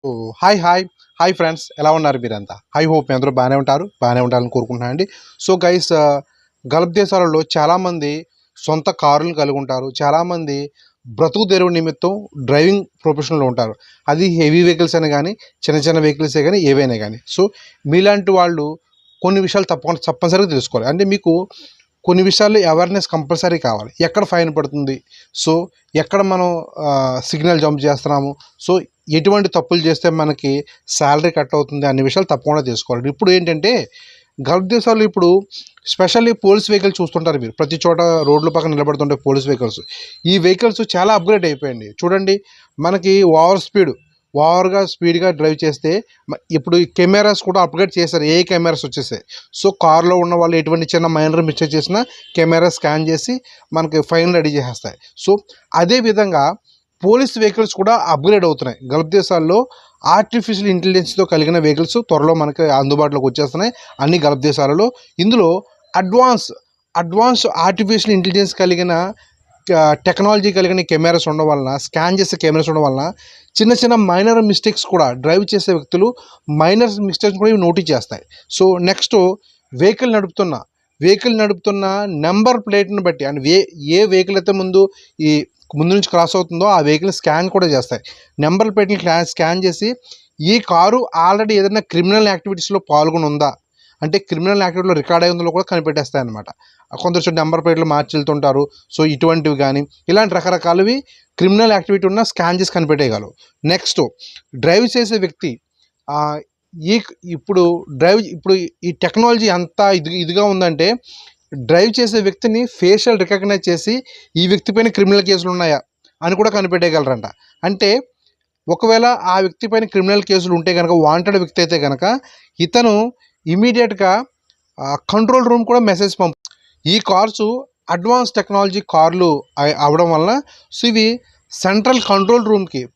ఓహ్! Hi friends, ఎలా ఉన్నారు మీరంతా? హోప్ మీ అందరూ బాగానే ఉండాలని కోరుకుంటున్నానండి. సో గైస్, గల్ఫ్ దేశాలలో చాలామంది సొంత కారులను కలిగి ఉంటారు. చాలామంది బ్రతుకు తెరువు నిమిత్తం డ్రైవింగ్ ప్రొఫెషన్‌లో ఉంటారు. అది హెవీ వెహికల్స్ అయినా గానీ, చిన్న చిన్న వెహికల్సే గానీ, ఏవైనా గానీ. సో మీలాంటి వాళ్ళు కొన్ని విషయాలు తప్పనిసరిగా తెలుసుకోవాలి. అంటే మీకు కొన్ని విషయాల్లో అవేర్‌నెస్ కంపల్సరీ కావాలి. ఎక్కడ ఫైన్ పడుతుంది? సో ఎక్కడ మనం సిగ్నల్ జంప్ చేస్తున్నాము? సో ఎటువంటి తప్పులు చేస్తే మనకి శాలరీ కట్ అవుతుంది అనే విషయాలు తప్పకుండా తెలుసుకోవాలి. ఇప్పుడు ఏంటంటే గల్ఫ్ దేశాల్లో ఇప్పుడు స్పెషల్లీ పోలీస్ వెహికల్ చూస్తుంటారు మీరు. ప్రతి చోట రోడ్ల పక్కన నిలబడుతుంటే పోలీస్ వెహికల్స్. ఈ వెహికల్స్ చాలా అప్‌గ్రేడ్ అయిపోయాయండి. చూడండి, మనకి ఓవర్‌గా స్పీడ్‌గా డ్రైవ్ చేస్తే ఇప్పుడు ఈ కెమెరాస్ కూడా అప్‌గ్రేడ్ చేశారు. ఏఐ కెమెరాస్ వచ్చేసాయి. సో కార్‌లో ఉన్న వాళ్ళు ఎటువంటి చిన్న మైనర్ మిస్టేక్ చేసినా కెమెరా స్కాన్ చేసి మనకి ఫైన్ రెడీ చేసేస్తాయి. సో అదే విధంగా పోలీస్ వెహికల్స్ కూడా అప్‌గ్రేడ్ అవుతున్నాయి. గల్ఫ్ దేశాల్లో ఆర్టిఫిషియల్ ఇంటెలిజెన్స్‌తో కలిగిన వెహికల్స్ త్వరలో మనకి అందుబాటులోకి వచ్చేస్తున్నాయి అన్ని గల్ఫ్ దేశాలలో. ఇందులో అడ్వాన్స్ ఆర్టిఫిషియల్ ఇంటెలిజెన్స్ కలిగిన టెక్నాలజీ కలిగిన కెమెరాస్ ఉండడం వలన, స్కాన్ చేసే కెమెరాస్ ఉండడం వలన చిన్న చిన్న మైనర్ మిస్టేక్స్ కూడా డ్రైవ్ చేసే వ్యక్తులు మైనర్ మిస్టేక్స్ కూడా ఇవి నోటీస్ చేస్తాయి. సో నెక్స్ట్, వెహికల్ నడుపుతున్న నెంబర్ ప్లేట్‌ని బట్టి అంటే ఏ వెహికల్ అయితే ముందు నుంచి క్రాస్ అవుతుందో ఆ వెహికల్ స్కాన్ కూడా చేస్తాయి. నెంబర్ ప్లేట్‌ని స్కాన్ చేసి ఈ కారు ఆల్రెడీ ఏదైనా క్రిమినల్ యాక్టివిటీస్‌లో పాల్గొని ఉందా, అంటే క్రిమినల్ యాక్టివిటీలో రికార్డ్ అయి ఉందో కూడా కనిపెట్టేస్తాయి అన్నమాట. కొందరు నెంబర్ ప్లేట్లు మార్చి వెళ్తుంటారు. సో ఇటువంటివి కానీ ఇలాంటి రకరకాలవి క్రిమినల్ యాక్టివిటీ ఉన్న స్కాన్ చేసి కనిపెట్టేయగలవు. నెక్స్ట్, డ్రైవ్ చేసే వ్యక్తి ఈ ఇప్పుడు ఈ టెక్నాలజీ ఎంత ఇదిగా ఉందంటే డ్రైవ్ చేసే వ్యక్తిని ఫేషియల్ రికగ్నైజ్ చేసి ఈ వ్యక్తి పైన క్రిమినల్ కేసులు ఉన్నాయా అని కూడా కనిపెట్టేయగలరంట. అంటే ఒకవేళ ఆ వ్యక్తి పైన క్రిమినల్ కేసులు ఉంటే కనుక, వాంటెడ్ వ్యక్తి అయితే కనుక ఇతను ఇమీడియట్‌గా కంట్రోల్ రూమ్ కూడా మెసేజ్ ఈ కార్సు అడ్వాన్స్ టెక్నాలజీ కార్లు అవ్వడం వలన సో ఇవి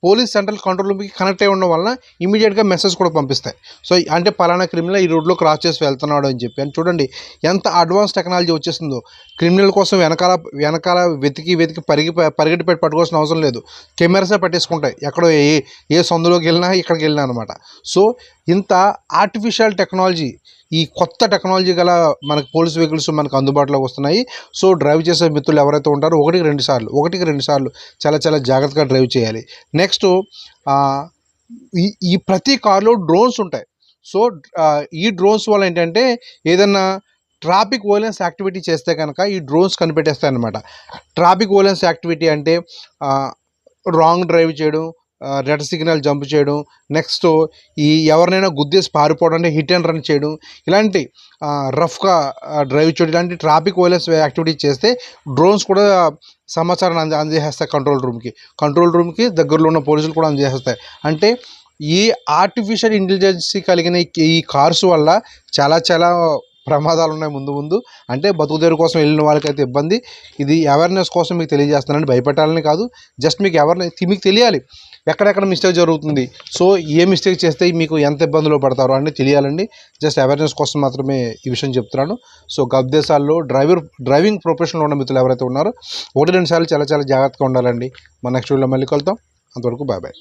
పోలీస్ సెంట్రల్ కంట్రోల్ రూమ్‌కి కనెక్ట్ అయి ఉండడం వలన ఇమీడియట్‌గా మెసేజ్ కూడా పంపిస్తాయి. సో అంటే పలానా క్రిమినల్ ఈ రోడ్‌లో క్రాస్ చేసి వెళ్తున్నాడు అని చెప్పి. అని చూడండి ఎంత అడ్వాన్స్ టెక్నాలజీ వచ్చేసిందో. క్రిమినల్ కోసం వెనకాల వెతికి పరిగెట్టి పట్టుకోవాల్సిన అవసరం లేదు. కెమెరాసే పట్టేసుకుంటాయి. ఎక్కడో ఏ సందులోకి వెళ్ళినా ఇక్కడికి వెళ్ళినా అనమాట. సో ఇంత ఆర్టిఫిషియల్ టెక్నాలజీ, ఈ కొత్త టెక్నాలజీ గల మనకు పోలీస్ వెహికల్స్ మనకు అందుబాటులోకి వస్తున్నాయి. సో డ్రైవ్ చేసే మిత్రులు ఎవరైతే ఉంటారో ఒకటికి రెండు సార్లు చాలా చాలా జాగ్రత్తగా డ్రైవ్ చేయాలి. నెక్స్ట్, ఈ ప్రతి కార్లో డ్రోన్స్ ఉంటాయి. సో ఈ డ్రోన్స్ వల్ల ఏంటంటే ఏదన్నా ట్రాఫిక్ వోలెన్స్ యాక్టివిటీ చేస్తే కనుక ఈ డ్రోన్స్ కనిపెట్టేస్తాయి అన్నమాట. ట్రాఫిక్ వోలెన్స్ యాక్టివిటీ అంటే రాంగ్ డ్రైవ్ చేయడం, రెడ్ సిగ్నల్ జంప్ చేయడం, నెక్స్ట్ ఎవరినైనా గుద్దేసి పారిపోవడం అంటే హిట్ అండ్ రన్ చేయడం, ఇలాంటి రఫ్గా డ్రైవ్ చేయడం, ఇలాంటి ట్రాఫిక్ వోలెన్స్ యాక్టివిటీస్ చేస్తే డ్రోన్స్ కూడా సమాచారాన్ని అందజేస్తాయి కంట్రోల్ రూమ్కి దగ్గరలో ఉన్న పోలీసులు కూడా అందజేస్తాయి. అంటే ఈ ఆర్టిఫిషియల్ ఇంటెలిజెన్సీ కలిగిన ఈ కార్స్ వల్ల చాలా చాలా ప్రమాదాలు ఉన్నాయి ముందు. అంటే బతుకుదేరు కోసం వెళ్ళిన వాళ్ళకైతే ఇబ్బంది. ఇది అవేర్నెస్ కోసం మీకు తెలియజేస్తున్నానండి, భయపెట్టాలని కాదు. జస్ట్ మీకు తెలియాలి ఎక్కడెక్కడ మిస్టేక్ జరుగుతుంది, సో ఏ మిస్టేక్ చేస్తే మీకు ఎంత ఇబ్బందులు పడతారో అని తెలియాలండి. జస్ట్ అవేర్నెస్ కోసం మాత్రమే ఈ విషయం చెప్తున్నాను. సో గల్ఫ్ దేశాల్లో డ్రైవింగ్ ప్రొఫెషన్లో ఉన్న మిత్రులు ఎవరైతే ఉన్నారో 1-2 సార్లు చాలా చాలా జాగ్రత్తగా ఉండాలండి. మన నెక్స్ట్ వీడియోలో మళ్ళీ కలుద్దాం. అంతవరకు బాయ్.